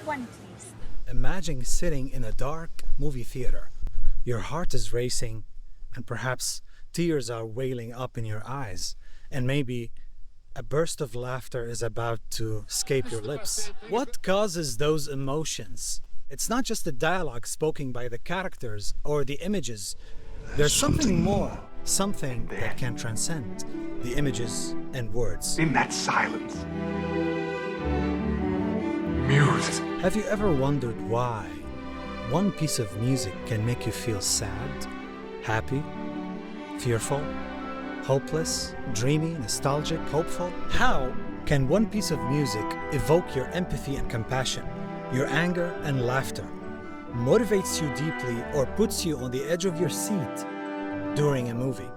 One, please. Imagine sitting in a dark movie theater. Your heart is racing, and perhaps tears are welling up in your eyes, and maybe a burst of laughter is about to escape your lips. What causes those emotions? It's not just the dialogue spoken by the characters or the images. There's something more, something that can transcend the images and words. In that silence. Music. Have you ever wondered why one piece of music can make you feel sad, happy, fearful, hopeless, dreamy, nostalgic, hopeful? How can one piece of music evoke your empathy and compassion, your anger and laughter, motivates you deeply, or puts you on the edge of your seat during a movie?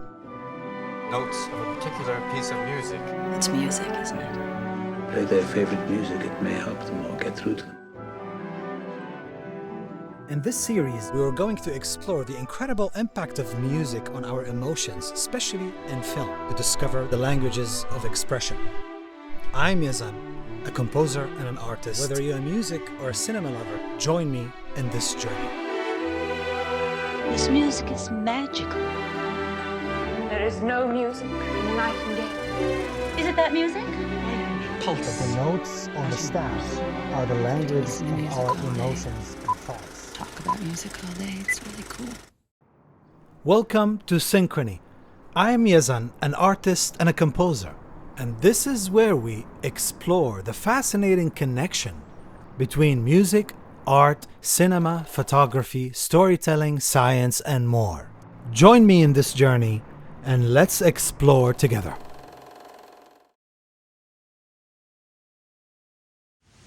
Notes of a particular piece of music. It's music, isn't it? Play their favorite music, it may help them or get through to them. In this series, we are going to explore the incredible impact of music on our emotions, especially in film, to discover the languages of expression. I'm Yazan, a composer and an artist. Whether you're a music or a cinema lover, join me in this journey. This music is magical. There is no music in the nightingale. Is it that music? But the notes on the staff are the language of our emotions and thoughts. Talk about music all day, it's really cool. Welcome to Synchrony. I am Yazan, an artist and a composer, and this is where we explore the fascinating connection between music, art, cinema, photography, storytelling, science, and more. Join me in this journey and let's explore together.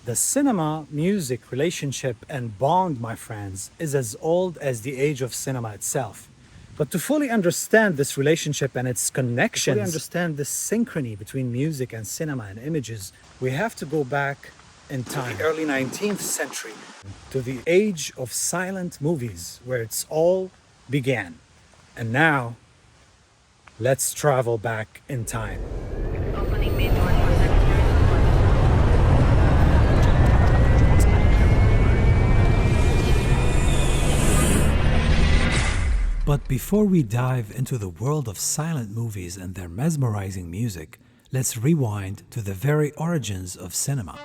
The cinema-music relationship and bond, my friends, is as old as the age of cinema itself. But to fully understand this relationship and its connections, to fully understand this synchrony between music and cinema and images, we have to go back in time, to the early 19th century, to the age of silent movies, where it's all began. And now, let's travel back in time. Opening main door. But before we dive into the world of silent movies and their mesmerizing music, let's rewind to the very origins of cinema.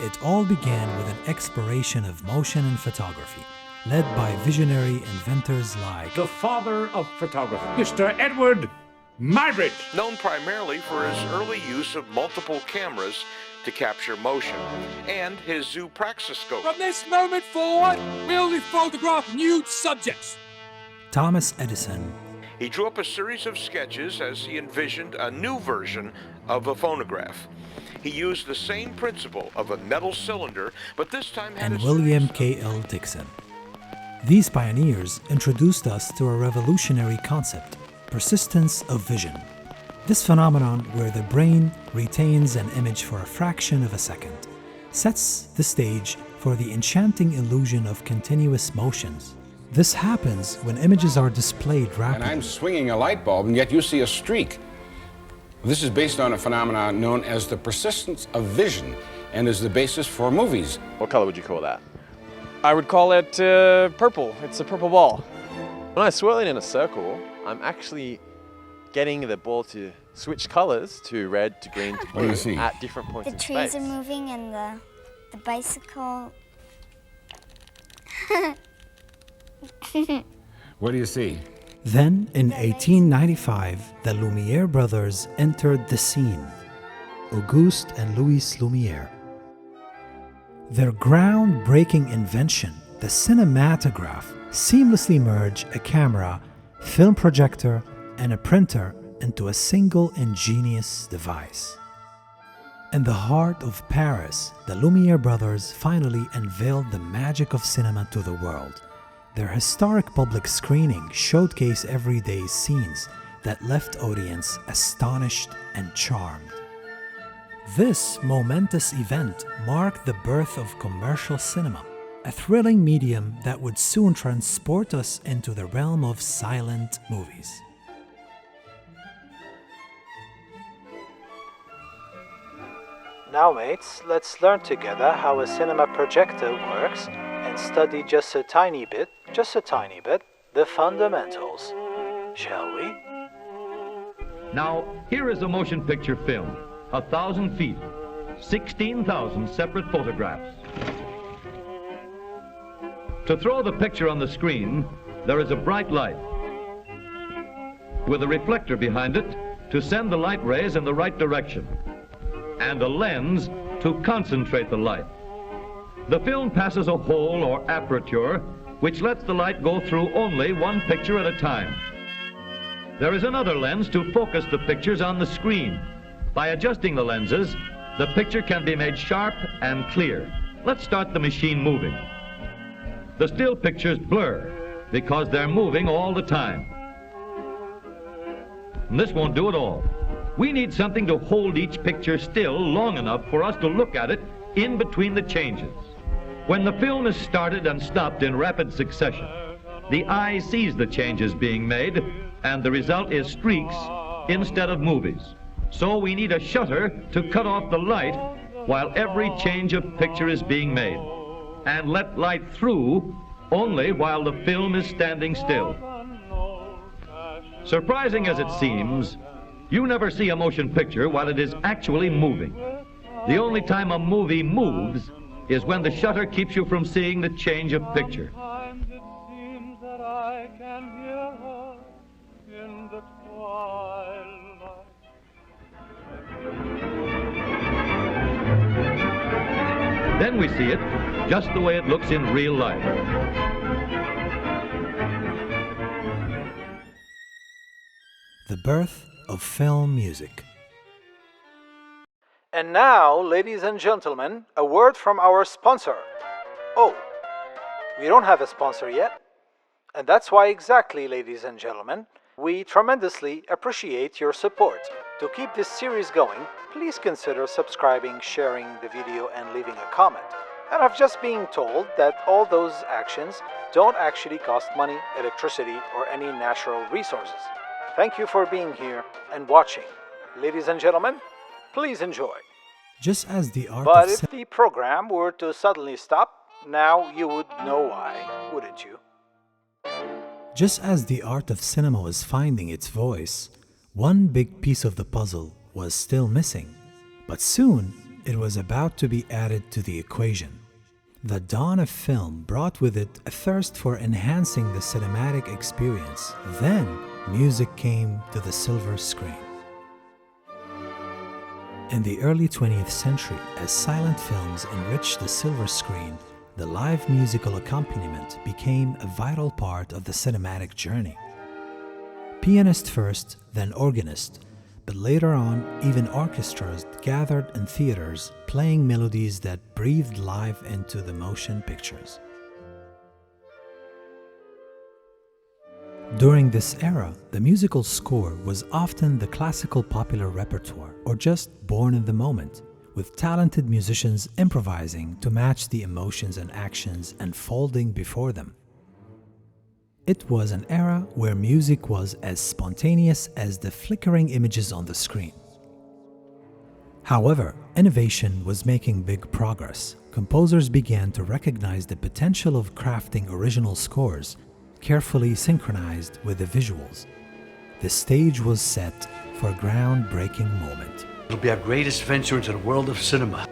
It all began with an exploration of motion and photography, led by visionary inventors like The father of photography, Mr. Edward Muybridge. Known primarily for his early use of multiple cameras to capture motion, and his zoopraxiscope. From this moment forward, we only photograph nude subjects. Thomas Edison. He drew up a series of sketches as he envisioned a new version of a phonograph. He used the same principle of a metal cylinder, but this time had and William K.L. Dixon. These pioneers introduced us to a revolutionary concept, persistence of vision. This phenomenon, where the brain retains an image for a fraction of a second, sets the stage for the enchanting illusion of continuous motions. This happens when images are displayed rapidly. And I'm swinging a light bulb, and yet you see a streak. This is based on a phenomenon known as the persistence of vision, and is the basis for movies. What color would you call that? I would call it purple. It's a purple ball. When I swirl it in a circle, I'm actually getting the ball to switch colors to red, to green, to What do you blue see? at different points in The space. trees are moving and the bicycle. What do you see? Then, in 1895, the Lumiere brothers entered the scene. Auguste and Louis Lumiere. Their groundbreaking invention, the cinematograph, seamlessly merged a camera, film projector, and a printer into a single ingenious device. In the heart of Paris, the Lumiere brothers finally unveiled the magic of cinema to the world. Their historic public screening showcased everyday scenes that left audience astonished and charmed. This momentous event marked the birth of commercial cinema, a thrilling medium that would soon transport us into the realm of silent movies. Now mates, let's learn together how a cinema projector works and study just a tiny bit, the fundamentals. Shall we? Now, here is a motion picture film, 1,000 feet, 16,000 separate photographs. To throw the picture on the screen, there is a bright light with a reflector behind it to send the light rays in the right direction, and a lens to concentrate the light. The film passes a hole or aperture which lets the light go through only one picture at a time. There is another lens to focus the pictures on the screen. By adjusting the lenses, the picture can be made sharp and clear. Let's start the machine moving. The still pictures blur because they're moving all the time. And this won't do it all. We need something to hold each picture still long enough for us to look at it in between the changes. When the film is started and stopped in rapid succession, the eye sees the changes being made, and the result is streaks instead of movies. So we need a shutter to cut off the light while every change of picture is being made, and let light through only while the film is standing still. Surprising as it seems, you never see a motion picture while it is actually moving. The only time a movie moves is when the shutter keeps you from seeing the change of picture. Then we see it just the way it looks in real life. The birth of film music. And now, ladies and gentlemen, a word from our sponsor. Oh, we don't have a sponsor yet. And that's why exactly, ladies and gentlemen, we tremendously appreciate your support. To keep this series going, please consider subscribing, sharing the video, and leaving a comment. And I've just been told that all those actions don't actually cost money, electricity, or any natural resources. Thank you for being here and watching. Ladies and gentlemen, please enjoy. Just as the art But of if the program were to suddenly stop, now you would know why, wouldn't you? Just as the art of cinema was finding its voice, one big piece of the puzzle was still missing. But soon, it was about to be added to the equation. The dawn of film brought with it a thirst for enhancing the cinematic experience. Then, music came to the silver screen. In the early 20th century, as silent films enriched the silver screen, the live musical accompaniment became a vital part of the cinematic journey. Pianist first, then organist, but later on, even orchestras gathered in theaters, playing melodies that breathed life into the motion pictures. During this era, the musical score was often the classical popular repertoire or just born in the moment, with talented musicians improvising to match the emotions and actions unfolding before them. It was an era where music was as spontaneous as the flickering images on the screen. However, innovation was making big progress. Composers began to recognize the potential of crafting original scores, carefully synchronized with the visuals. The stage was set for a groundbreaking moment. It'll be our greatest venture into the world of cinema.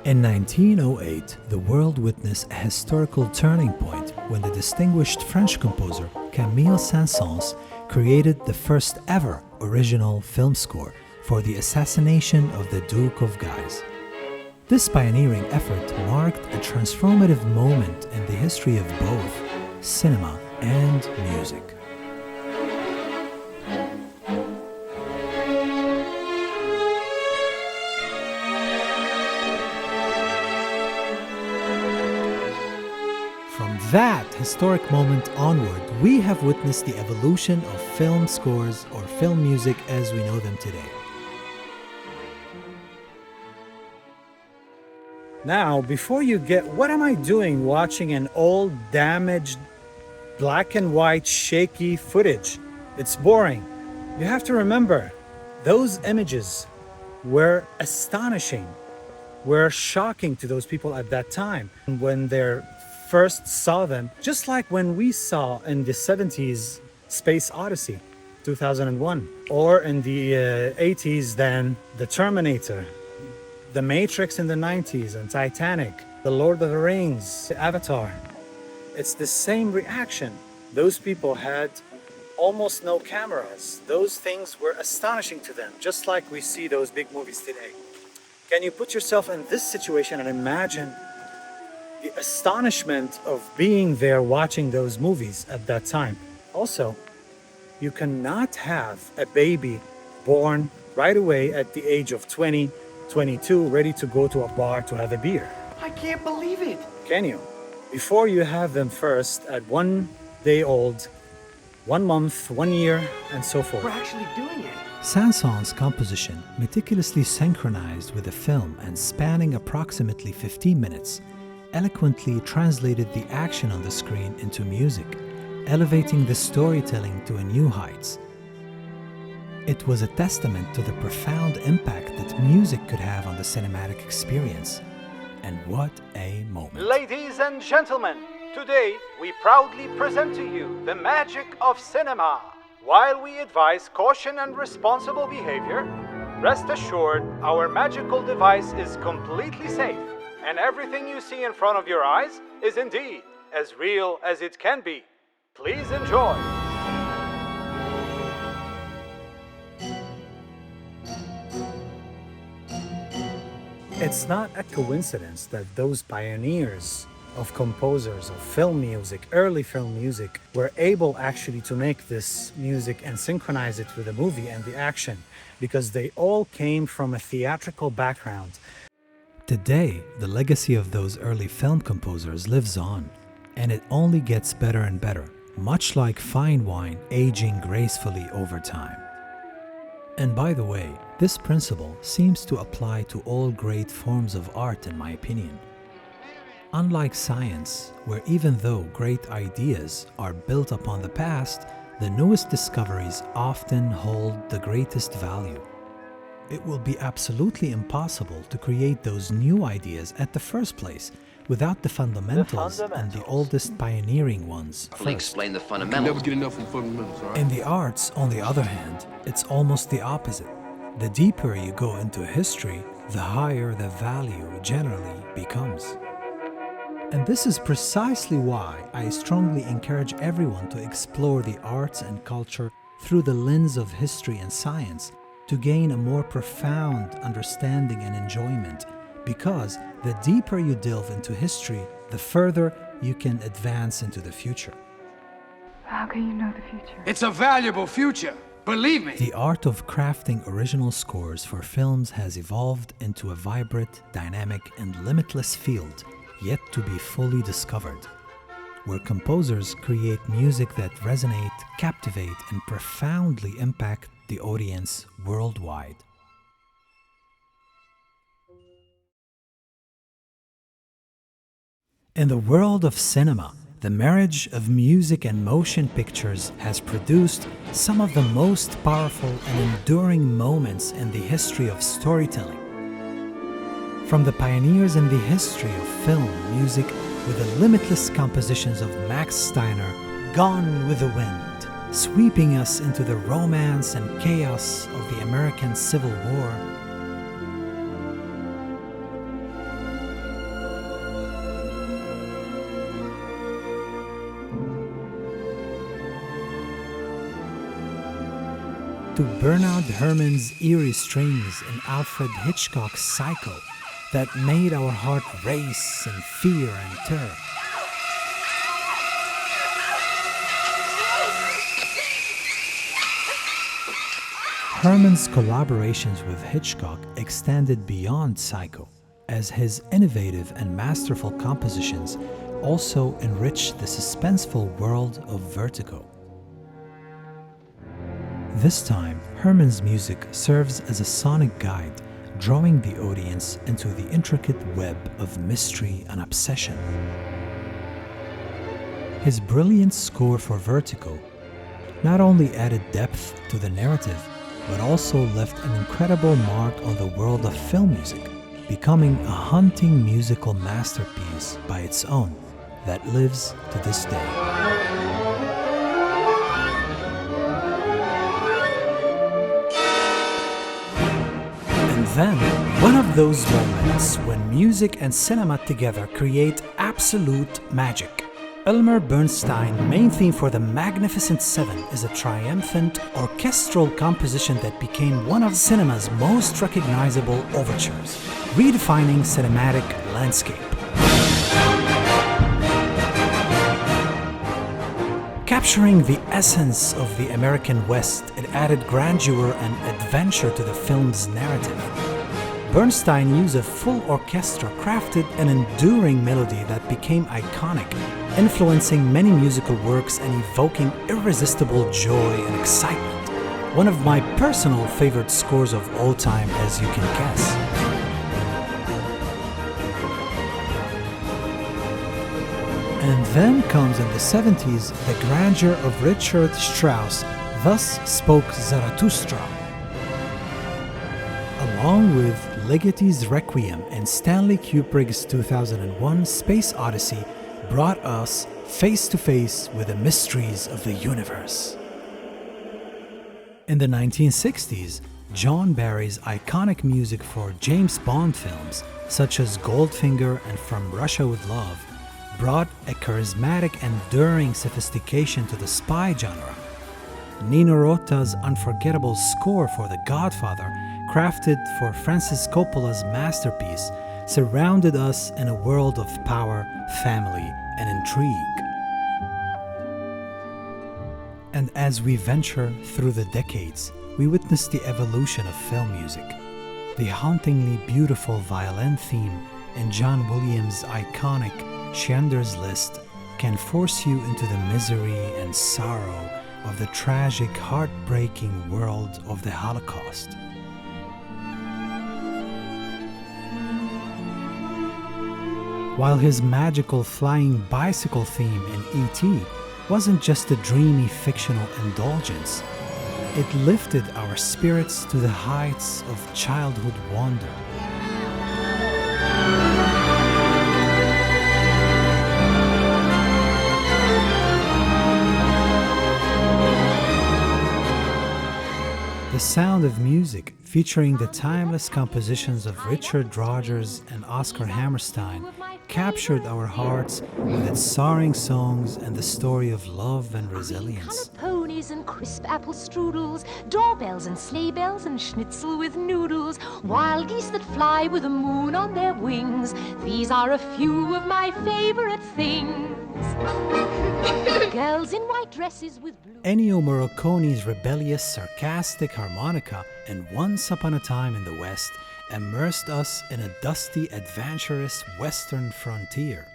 In 1908, the world witnessed a historical turning point when the distinguished French composer Camille Saint-Saëns created the first ever original film score for the assassination of the Duke of Guise. This pioneering effort marked a transformative moment in the history of both cinema and music. From that historic moment onward, we have witnessed the evolution of film scores or film music as we know them today. Now, before you get, what am I doing watching an old, damaged, black and white, shaky footage? It's boring. You have to remember, those images were astonishing. were shocking to those people at that time when they first saw them, just like when we saw in the 70s Space Odyssey 2001, or in the 80s then the Terminator, the Matrix in the 90s, and Titanic, the Lord of the Rings, Avatar. It's the same reaction. Those people had almost no cameras. Those things were astonishing to them, just like we see those big movies today. Can you put yourself in this situation and imagine the astonishment of being there watching those movies at that time? Also, you cannot have a baby born right away at the age of 20, 22, ready to go to a bar to have a beer. I can't believe it. Can you? Before you have them first at 1 day old, 1 month, 1 year, and so forth. We're actually doing it. Saint-Saëns' composition, meticulously synchronized with the film and spanning approximately 15 minutes, eloquently translated the action on the screen into music, elevating the storytelling to a new heights. It was a testament to the profound impact that music could have on the cinematic experience. And what a moment. Ladies and gentlemen, today we proudly present to you the magic of cinema. While we advise caution and responsible behavior, rest assured our magical device is completely safe, and everything you see in front of your eyes is indeed as real as it can be. Please enjoy. It's not a coincidence that those pioneers of composers of film music, early film music, were able actually to make this music and synchronize it with the movie and the action, because they all came from a theatrical background. Today, the legacy of those early film composers lives on, and it only gets better and better, much like fine wine aging gracefully over time. And by the way, this principle seems to apply to all great forms of art, in my opinion. Unlike science, where even though great ideas are built upon the past, the newest discoveries often hold the greatest value. It will be absolutely impossible to create those new ideas at the first place without the fundamentals and the oldest pioneering ones first. Explain the fundamentals. Never get enough from fundamentals, all right? In the arts, on the other hand, it's almost the opposite. The deeper you go into history, the higher the value generally becomes. And this is precisely why I strongly encourage everyone to explore the arts and culture through the lens of history and science to gain a more profound understanding and enjoyment, because the deeper you delve into history, the further you can advance into the future. How can you know the future? It's a valuable future, believe me. The art of crafting original scores for films has evolved into a vibrant, dynamic, and limitless field yet to be fully discovered, where composers create music that resonate, captivate, and profoundly impact the audience worldwide. In the world of cinema, the marriage of music and motion pictures has produced some of the most powerful and enduring moments in the history of storytelling. From the pioneers in the history of film music with the limitless compositions of Max Steiner, Gone with the Wind, sweeping us into the romance and chaos of the American Civil War, to Bernard Herrmann's eerie strings and Alfred Hitchcock's Psycho that made our heart race in fear and terror. Herrmann's collaborations with Hitchcock extended beyond Psycho, as his innovative and masterful compositions also enriched the suspenseful world of Vertigo. This time, Herrmann's music serves as a sonic guide, drawing the audience into the intricate web of mystery and obsession. His brilliant score for Vertigo not only added depth to the narrative, but also left an incredible mark on the world of film music, becoming a haunting musical masterpiece by its own that lives to this day. And then, one of those moments when music and cinema together create absolute magic. Elmer Bernstein's main theme for The Magnificent Seven is a triumphant orchestral composition that became one of cinema's most recognizable overtures, redefining cinematic landscape. Capturing the essence of the American West, it added grandeur and adventure to the film's narrative. Bernstein used a full orchestra, crafted an enduring melody that became iconic, influencing many musical works and evoking irresistible joy and excitement. One of my personal favorite scores of all time, as you can guess. And then comes in the 70s the grandeur of Richard Strauss' Thus Spoke Zarathustra, along with Ligety's Requiem and Stanley Kubrick's 2001 Space Odyssey, brought us face to face with the mysteries of the universe. In the 1960s, John Barry's iconic music for James Bond films, such as Goldfinger and From Russia with Love, brought a charismatic and enduring sophistication to the spy genre. Nino Rota's unforgettable score for The Godfather, crafted for Francis Coppola's masterpiece, surrounded us in a world of power, family, and intrigue. And as we venture through the decades, we witness the evolution of film music. The hauntingly beautiful violin theme in John Williams' iconic Schindler's List can force you into the misery and sorrow of the tragic, heartbreaking world of the Holocaust. While his magical flying bicycle theme in E.T. wasn't just a dreamy fictional indulgence, it lifted our spirits to the heights of childhood wonder. The Sound of Music, featuring the timeless compositions of Richard Rodgers and Oscar Hammerstein, captured our hearts with its soaring songs and the story of love and resilience. Ponies and crisp apple strudels, doorbells and sleigh bells and schnitzel with noodles, wild geese that fly with the moon on their wings. These are a few of my favorite things. Girls in white dresses with blue. Ennio Morricone's rebellious, sarcastic harmonica and Once Upon a Time in the West immersed us in a dusty, adventurous western frontier.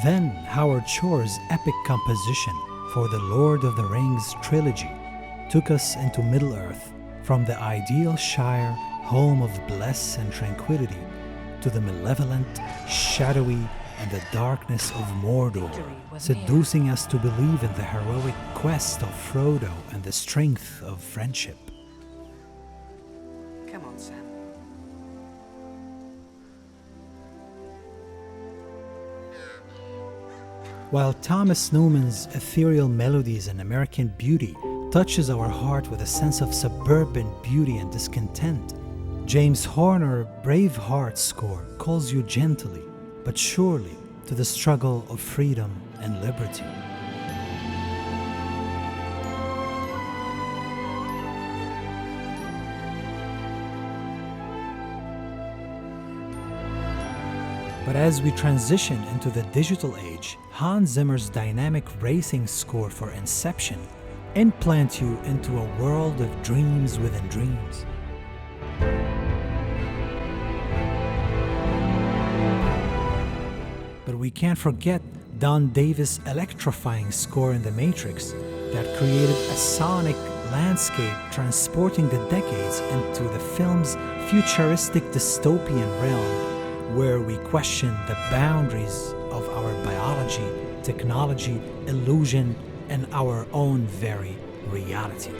Then Howard Shore's epic composition for the Lord of the Rings trilogy took us into Middle-earth, from the ideal Shire, home of bliss and tranquility, to the malevolent, shadowy, and the darkness of Mordor, seducing us to believe in the heroic quest of Frodo and the strength of friendship. Come on, Sam. While Thomas Newman's ethereal melodies and American Beauty touches our heart with a sense of suburban beauty and discontent, James Horner's Braveheart score calls you gently but surely to the struggle of freedom and liberty. But as we transition into the digital age, Hans Zimmer's dynamic racing score for Inception implant you into a world of dreams within dreams. But we can't forget Don Davis' electrifying score in The Matrix that created a sonic landscape transporting the decades into the film's futuristic dystopian realm, where we question the boundaries of our biology, technology, illusion, and our own very reality.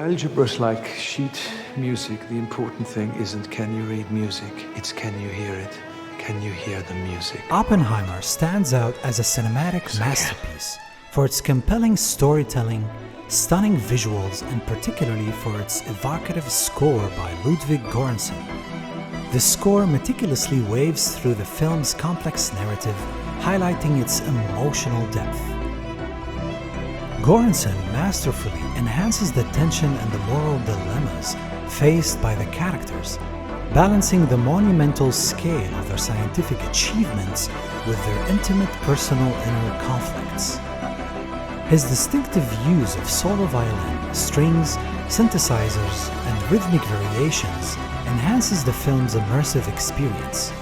Algebra's like sheet music. The important thing isn't can you read music, it's can you hear it. Can you hear the music? Oppenheimer stands out as a cinematic masterpiece for its compelling storytelling, stunning visuals, and particularly for its evocative score by Ludwig Göransson. The score meticulously waves through the film's complex narrative, highlighting its emotional depth. Göransson masterfully enhances the tension and the moral dilemmas faced by the characters, balancing the monumental scale of their scientific achievements with their intimate personal inner conflicts. His distinctive use of solo violin, strings, synthesizers, and rhythmic variations enhances the film's immersive experience,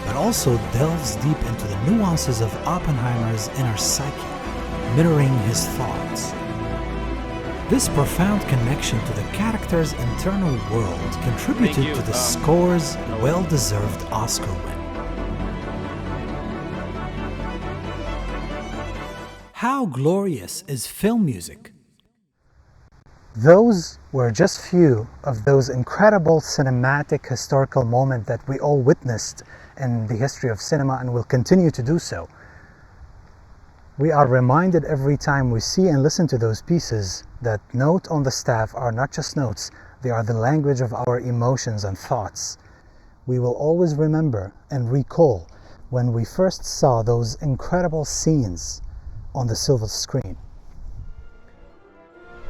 but also delves deep into the nuances of Oppenheimer's inner psyche, mirroring his thoughts. This profound connection to the character's internal world contributed to the score's well-deserved Oscar win. How glorious is film music? Those were just few of those incredible cinematic historical moments that we all witnessed in the history of cinema and will continue to do so. We are reminded every time we see and listen to those pieces that notes on the staff are not just notes, they are the language of our emotions and thoughts. We will always remember and recall when we first saw those incredible scenes on the silver screen.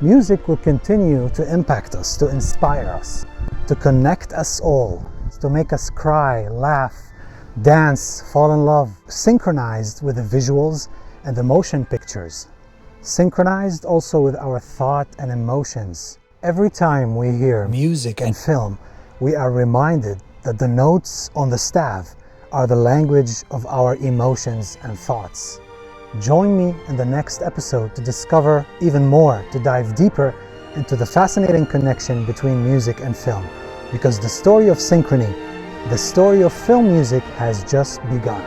Music will continue to impact us, to inspire us, to connect us all, to make us cry, laugh, dance, fall in love, synchronized with the visuals and the motion pictures, synchronized also with our thought and emotions. Every time we hear music and film, we are reminded that the notes on the staff are the language of our emotions and thoughts. Join me in the next episode to discover even more, to dive deeper into the fascinating connection between music and film, because the story of Synchrony, the story of film music has just begun.